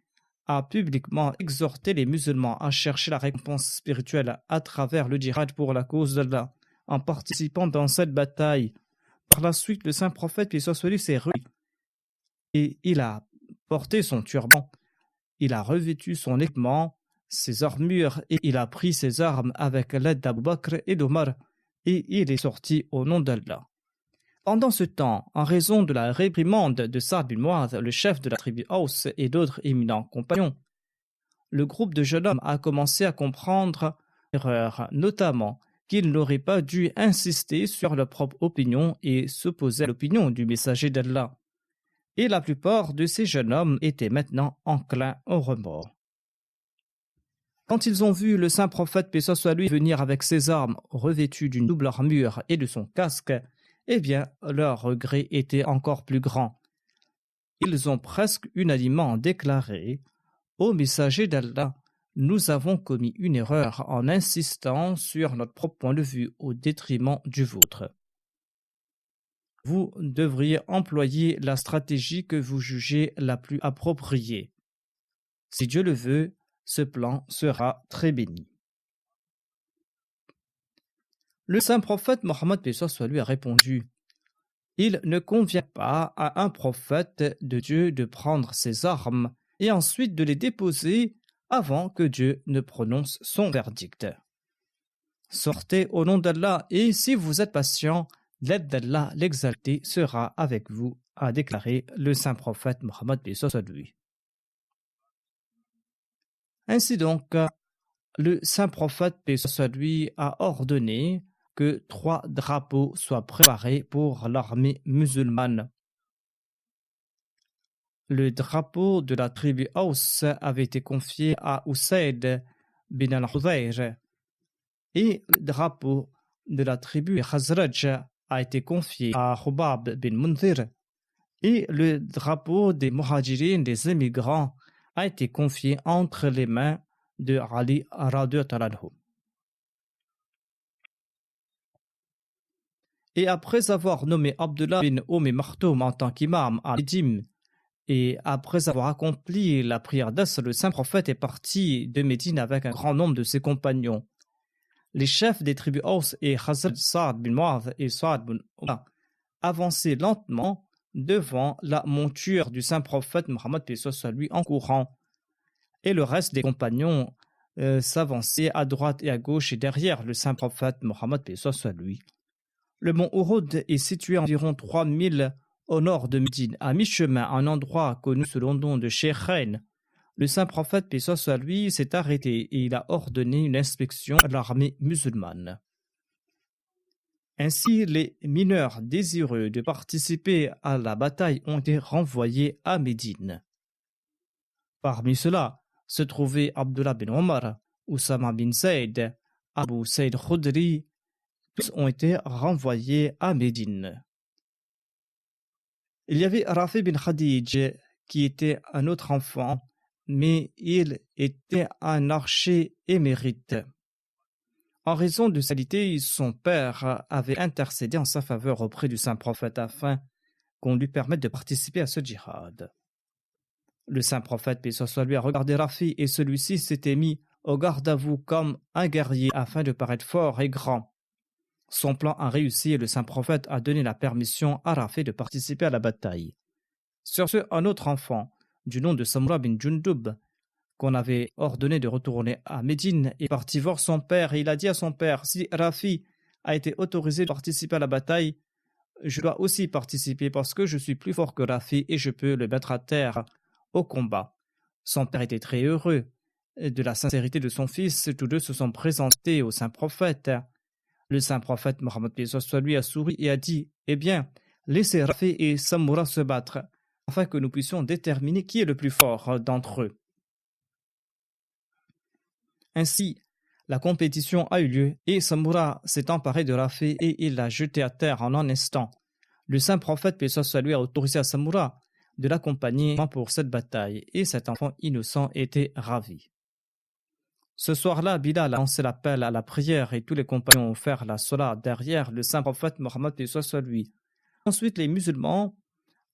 a publiquement exhorté les musulmans à chercher la récompense spirituelle à travers le djihad pour la cause d'Allah, en participant dans cette bataille. Par la suite, le saint prophète s'est réuni et il a porté son turban, il a revêtu son équipement, ses armures et il a pris ses armes avec l'aide d'Abu Bakr et d'Omar et il est sorti au nom d'Allah. Pendant ce temps, en raison de la réprimande de Sa'd bin Mu'adh, le chef de la tribu Aws et d'autres éminents compagnons, le groupe de jeunes hommes a commencé à comprendre l'erreur, notamment qu'ils n'auraient pas dû insister sur leur propre opinion et s'opposer à l'opinion du messager d'Allah. Et la plupart de ces jeunes hommes étaient maintenant enclins au remords. Quand ils ont vu le saint prophète paix soit lui venir avec ses armes revêtues d'une double armure et de son casque, leur regret était encore plus grand. Ils ont presque unanimement déclaré: ô messager d'Allah, nous avons commis une erreur en insistant sur notre propre point de vue au détriment du vôtre. Vous devriez employer la stratégie que vous jugez la plus appropriée. Si Dieu le veut, ce plan sera très béni. Le saint prophète Mohammed lui a répondu: il ne convient pas à un prophète de Dieu de prendre ses armes et ensuite de les déposer avant que Dieu ne prononce son verdict. Sortez au nom d'Allah et si vous êtes patient, l'aide d'Allah l'exalté sera avec vous. a déclaré le saint prophète Mohammed paix soit sur lui. Ainsi donc, le saint prophète paix soit sur lui a ordonné que 3 drapeaux soient préparés pour l'armée musulmane. Le drapeau de la tribu Aus avait été confié à Usaid bin al-Hudayr et le drapeau de la tribu Khazraj a été confié à Hubab bin Munzir et le drapeau des muhajirin, des immigrants, a été confié entre les mains de Ali radhiyallahu anhu. Et après avoir nommé Abdullah bin Maktoum en tant qu'imam à Médine, et après avoir accompli la prière d'Asr, le saint prophète est parti de Médine avec un grand nombre de ses compagnons. Les chefs des tribus Aus et Khazraj, Sa'd bin Mu'adh et Sa'd bin Ubadah, avançaient lentement devant la monture du saint prophète Mohammed paix soit sur lui en courant. Et le reste des compagnons s'avançaient à droite et à gauche et derrière le saint prophète Mohammed paix soit sur lui. Le mont Uhud est situé à environ 3000 au nord de Médine, à mi-chemin, un endroit connu sous le nom de Sheikhain. Le saint prophète paix soit sur lui s'est arrêté et il a ordonné une inspection à l'armée musulmane. Ainsi, les mineurs désireux de participer à la bataille ont été renvoyés à Médine. Parmi ceux-là se trouvaient Abdullah bin Omar, Oussama bin Zayd, Abu Saïd Khudri. Tous ont été renvoyés à Médine. Il y avait Rafi bin Khadij qui était un autre enfant, mais il était un archer émérite. En raison de sa qualité, son père avait intercédé en sa faveur auprès du saint prophète afin qu'on lui permette de participer à ce djihad. Le saint prophète paix soit sur lui a regardé Rafi et celui-ci s'était mis au garde à vous comme un guerrier afin de paraître fort et grand. Son plan a réussi et le saint prophète a donné la permission à Rafi de participer à la bataille. Sur ce, un autre enfant, du nom de Samura bin Jundub, qu'on avait ordonné de retourner à Médine, est parti voir son père et il a dit à son père: si Rafi a été autorisé de participer à la bataille, je dois aussi participer parce que je suis plus fort que Rafi et je peux le mettre à terre au combat. Son père était très heureux de la sincérité de son fils. Tous deux se sont présentés au saint prophète. Le saint prophète Mohammed paix soit sur lui a souri et a dit: eh bien, laissez Rafi et Samura se battre afin que nous puissions déterminer qui est le plus fort d'entre eux. Ainsi, la compétition a eu lieu et Samura s'est emparé de Rafi et il l'a jeté à terre en un instant. Le saint prophète paix soit sur lui a autorisé à Samura de l'accompagner pour cette bataille et cet enfant innocent était ravi. Ce soir-là, Bilal a lancé l'appel à la prière et tous les compagnons ont fait la salat derrière le saint prophète Mohammed paix soit sur lui. Ensuite, les musulmans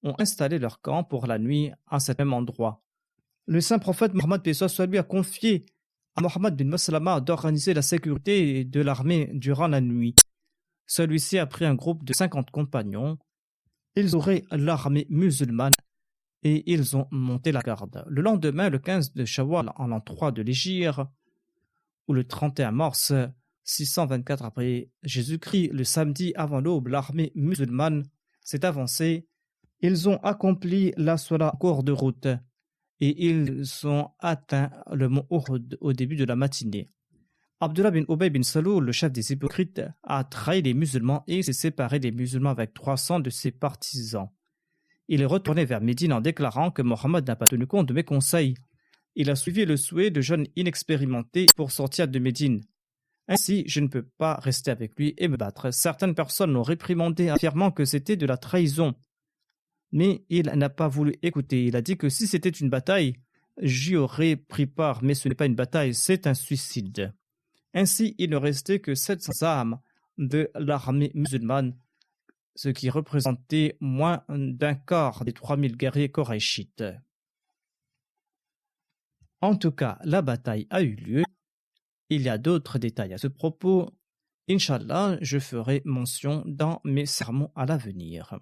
ont installé leur camp pour la nuit à cet même endroit. Le saint prophète Mohammed paix soit sur lui a confié à Mohammed bin Maslama d'organiser la sécurité de l'armée durant la nuit. Celui-ci a pris un groupe de 50 compagnons. Ils auraient l'armée musulmane et ils ont monté la garde. Le lendemain, le 15 de Shawwal en l'an 3 de l'Hégire, ou le 31 mars 624 après Jésus-Christ, le samedi avant l'aube, l'armée musulmane s'est avancée. Ils ont accompli la salat en cours de route et ils ont atteint le mont Uhud au début de la matinée. Abdullah bin Ubay bin Saloul, le chef des hypocrites, a trahi les musulmans et s'est séparé des musulmans avec 300 de ses partisans. Il est retourné vers Médine en déclarant que Mohammed n'a pas tenu compte de mes conseils. Il a suivi le souhait de jeunes inexpérimentés pour sortir de Médine. Ainsi, je ne peux pas rester avec lui et me battre. Certaines personnes l'ont réprimandé, affirmant que c'était de la trahison. Mais il n'a pas voulu écouter. Il a dit que si c'était une bataille, j'y aurais pris part, mais ce n'est pas une bataille, c'est un suicide. Ainsi, il ne restait que 700 âmes de l'armée musulmane, ce qui représentait moins d'un quart des 3000 guerriers koraïchites. En tout cas, la bataille a eu lieu. Il y a d'autres détails à ce propos. Inch'Allah, je ferai mention dans mes sermons à l'avenir.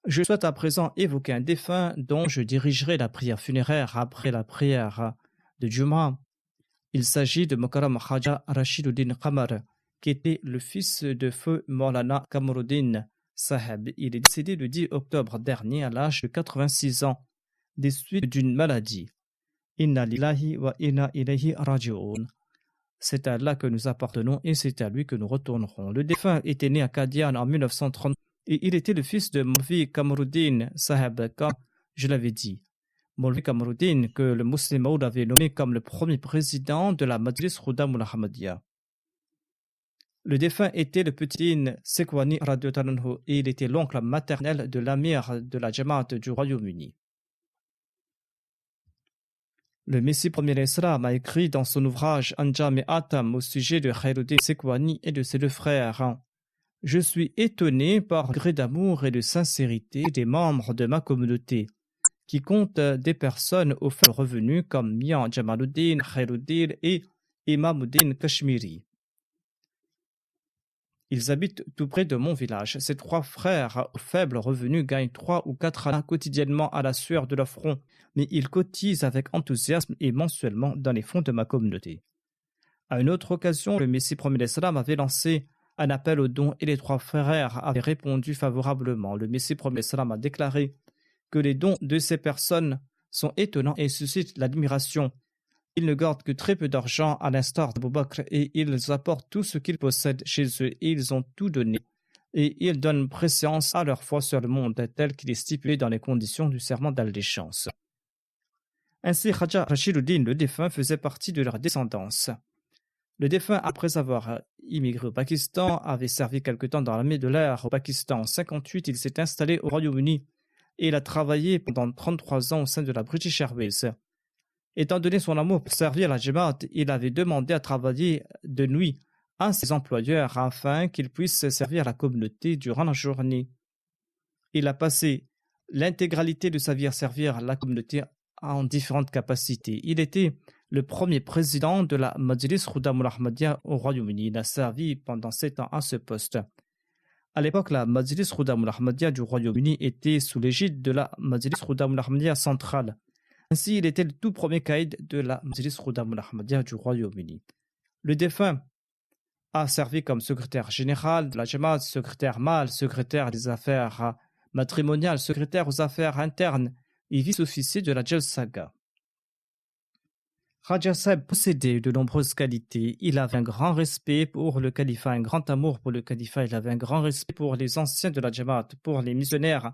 Je souhaite à présent évoquer un défunt dont je dirigerai la prière funéraire après la prière de Juma. Il s'agit de Mokaram Khaja Rashiduddin Qamar, qui était le fils de feu Maulana Kamaruddin Saheb, il est décédé le 10 octobre dernier à l'âge de 86 ans, des suites d'une maladie. Inna lillahi wa inna ilayhi raji'un. C'est à Allah que nous appartenons et c'est à lui que nous retournerons. Le défunt était né à Qadian en 1930 et il était le fils de Maulvi Kamaruddin Saheb, comme je l'avais dit. Maulvi Kamaruddin, que le Muslim Maud avait nommé comme le premier président de la Majlis Khudam al-Ahmadiyya. Le défunt était le petit Sekwani radhiyallahu anhu et il était l'oncle maternel de l'amir de la Jamaat du Royaume-Uni. Le Messie premier Islam a écrit dans son ouvrage Anjam et Atam au sujet de Khairuddin Sekwani et de ses deux frères. Je suis étonné par le degré d'amour et de sincérité des membres de ma communauté, qui comptent des personnes aux faibles revenus comme Mian Jamaluddin, Khairuddin et Imamuddin Kashmiri. Ils habitent tout près de mon village. Ces trois frères aux faibles revenus gagnent 3 ou 4 années quotidiennement à la sueur de leur front, mais ils cotisent avec enthousiasme et mensuellement dans les fonds de ma communauté. À une autre occasion, le Messie premier d'Islam avait lancé un appel aux dons et les trois frères avaient répondu favorablement. Le Messie premier d'Islam a déclaré que les dons de ces personnes sont étonnants et suscitent l'admiration. Ils ne gardent que très peu d'argent à l'instar d'Abou Bakr et ils apportent tout ce qu'ils possèdent chez eux et ils ont tout donné. Et ils donnent préséance à leur foi sur le monde tel qu'il est stipulé dans les conditions du serment d'allégeance. Ainsi, Khaja Rashiduddin, le défunt, faisait partie de leur descendance. Le défunt, après avoir immigré au Pakistan, avait servi quelque temps dans l'armée de l'air au Pakistan. En 1958, il s'est installé au Royaume-Uni et il a travaillé pendant 33 ans au sein de la British Airways. Étant donné son amour pour servir la Jamaat, il avait demandé à travailler de nuit à ses employeurs afin qu'ils puissent servir la communauté durant la journée. Il a passé l'intégralité de sa vie à servir la communauté en différentes capacités. Il était le premier président de la Majlis Khudam al-Ahmadiyya au Royaume-Uni. Il a servi pendant 7 ans à ce poste. À l'époque, la Majlis Khudam al-Ahmadiyya du Royaume-Uni était sous l'égide de la Majlis Khudam al-Ahmadiyya centrale. Ainsi, il était le tout premier caïd de la Majlis Khudam al-Ahmadiyya du Royaume-Uni. Le défunt a servi comme secrétaire général de la Jamaat, secrétaire mâle, secrétaire des affaires matrimoniales, secrétaire aux affaires internes et vice-officier de la Jalsaga. Khaja Saheb possédait de nombreuses qualités. Il avait un grand respect pour le califat, un grand amour pour le califat. Il avait un grand respect pour les anciens de la Jamaat, pour les missionnaires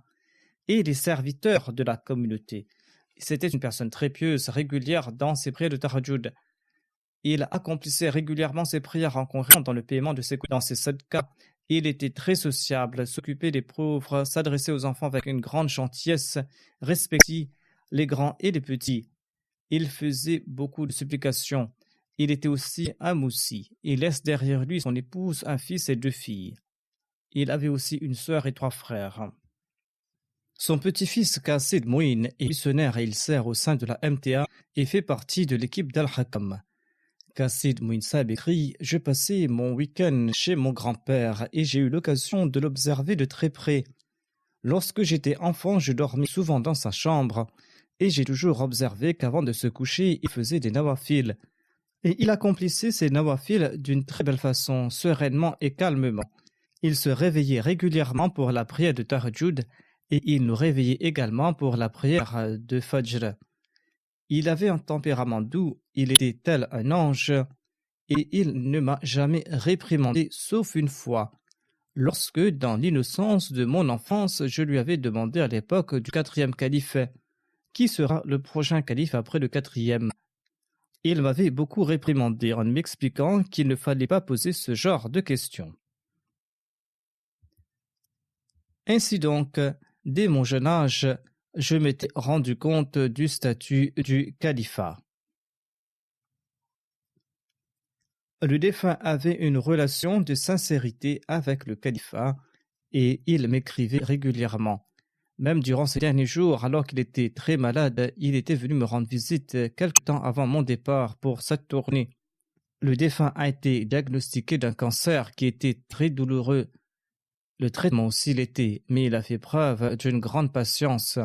et les serviteurs de la communauté. C'était une personne très pieuse, régulière dans ses prières de Tahajjud. Il accomplissait régulièrement ses prières en concurrent dans le paiement de ses coûts dans ses sadqas. Il était très sociable, s'occupait des pauvres, s'adressait aux enfants avec une grande gentillesse, respectait les grands et les petits. Il faisait beaucoup de supplications. Il était aussi un moussi. Il laisse derrière lui son épouse, un fils et 2 filles. Il avait aussi une sœur et 3 frères. Son petit-fils Qasid Mouin est missionnaire et il sert au sein de la MTA et fait partie de l'équipe d'Al-Hakam. Qasid Mouin Saheb écrit « Je passais mon week-end chez mon grand-père et j'ai eu l'occasion de l'observer de très près. Lorsque j'étais enfant, je dormais souvent dans sa chambre et j'ai toujours observé qu'avant de se coucher, il faisait des nawafil. Et il accomplissait ces nawafil d'une très belle façon, sereinement et calmement. Il se réveillait régulièrement pour la prière de Tahajjud et il nous réveillait également pour la prière de Fajr. Il avait un tempérament doux, il était tel un ange et il ne m'a jamais réprimandé sauf une fois. Lorsque, dans l'innocence de mon enfance, je lui avais demandé à l'époque du 4e calife qui sera le prochain calife après le 4e. Il m'avait beaucoup réprimandé en m'expliquant qu'il ne fallait pas poser ce genre de questions. Ainsi donc, dès mon jeune âge, je m'étais rendu compte du statut du califat. Le défunt avait une relation de sincérité avec le califat et il m'écrivait régulièrement. Même durant ces derniers jours, alors qu'il était très malade, il était venu me rendre visite quelque temps avant mon départ pour cette tournée. Le défunt a été diagnostiqué d'un cancer qui était très douloureux. Le traitement aussi l'était, mais il a fait preuve d'une grande patience.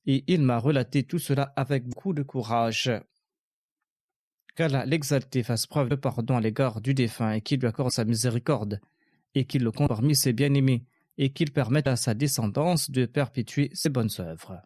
Et il m'a relaté tout cela avec beaucoup de courage. Qu'Allah l'exalté fasse preuve de pardon à l'égard du défunt et qu'il lui accorde sa miséricorde, et qu'il le compte parmi ses bien-aimés, et qu'il permette à sa descendance de perpétuer ses bonnes œuvres.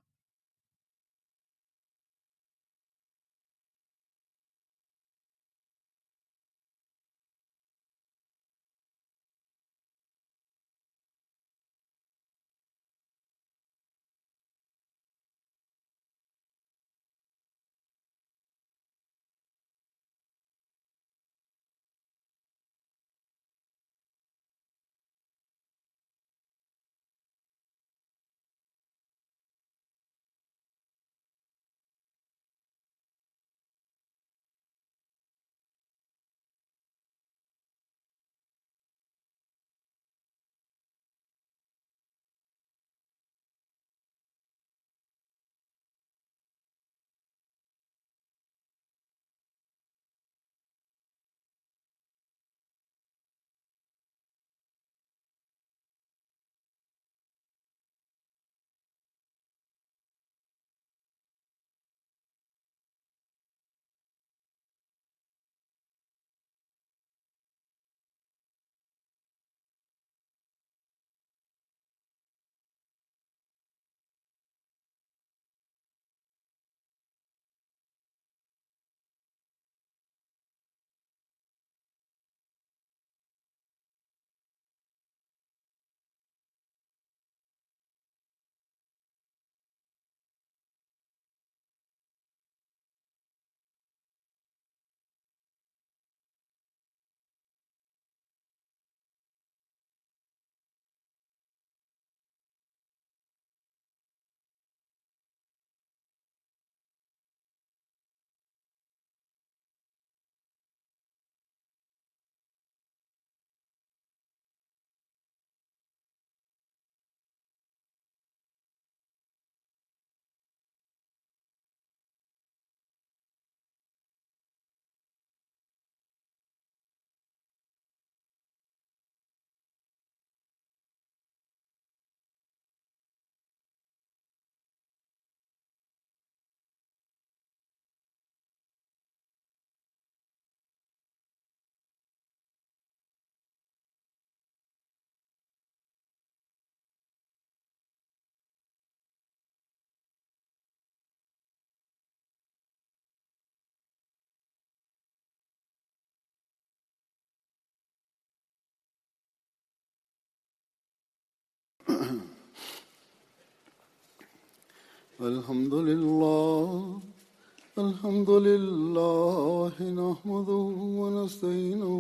الحمد لله نحمده ونستعينه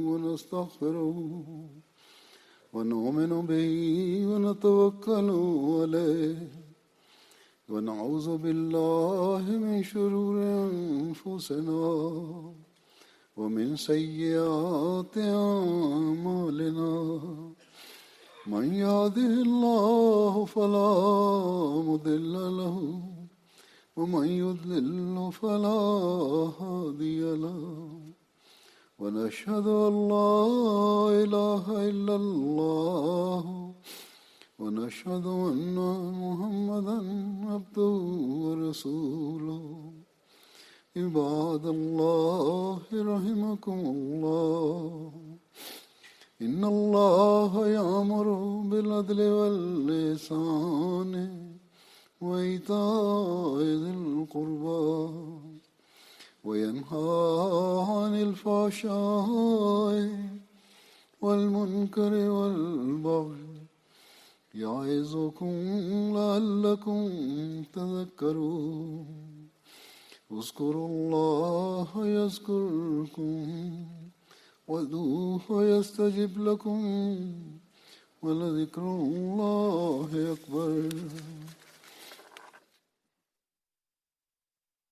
ونستغفره ونؤمن به ونتوكل عليه ونعوذ بالله من شرور أنفسنا ومن سيئات أعمالنا من يهده الله فلا مضل له ومن يضلل فلا هادي له ونشهد أن لا إله إلا الله ونشهد أن محمدا عبده ورسوله عباد الله رحمكم الله إن الله يأمر بالعدل والإحسان وإيتاء ذي القربى وينهى عن الفحشاء والمنكر والبغي يعظكم لعلكم تذكرون اذكروا الله يذكركم وادعوه يستجب لكم ولذكر الله أكبر